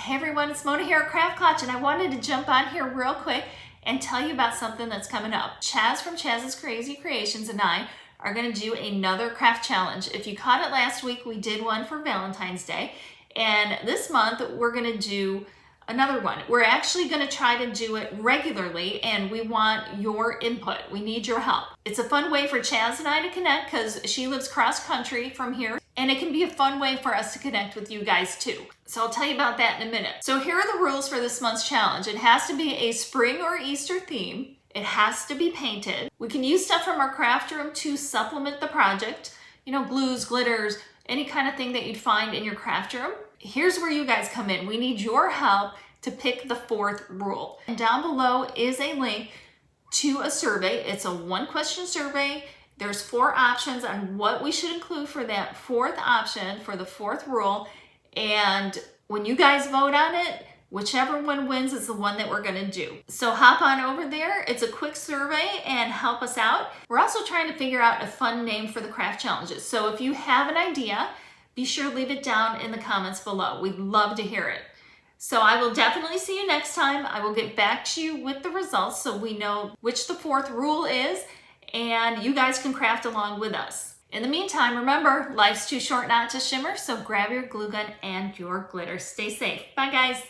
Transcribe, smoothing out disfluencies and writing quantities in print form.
Hey everyone, it's Mona here at Craft Clutch, and I wanted to jump on here real quick and tell you about something that's coming up. Chaz from Chaz's Crazy Creations and I are going to do another craft challenge. If you caught it last week, we did one for Valentine's Day, and this month we're going to do another one. We're actually going to try to do it regularly, and we want your input. We need your help. It's a fun way for Chaz and I to connect because she lives cross country from here, and it can be a fun way for us to connect with you guys too. So I'll tell you about that in a minute. So here are the rules for this month's challenge. It has to be a spring or Easter theme. It has to be painted. We can use stuff from our craft room to supplement the project. You know, glues, glitters, any kind of thing that you'd find in your craft room. Here's where you guys come in. We need your help to pick the fourth rule. And down below is a link to a survey. It's a 1-question survey. There's 4 options on what we should include for that fourth option for the fourth rule. And when you guys vote on it, whichever one wins is the one that we're gonna do. So hop on over there. It's a quick survey and help us out. We're also trying to figure out a fun name for the craft challenges. So if you have an idea, be sure to leave it down in the comments below. We'd love to hear it. So I will definitely see you next time. I will get back to you with the results so we know which the fourth rule is, and you guys can craft along with us. In the meantime, remember, life's too short not to shimmer, so grab your glue gun and your glitter. Stay safe. Bye, guys.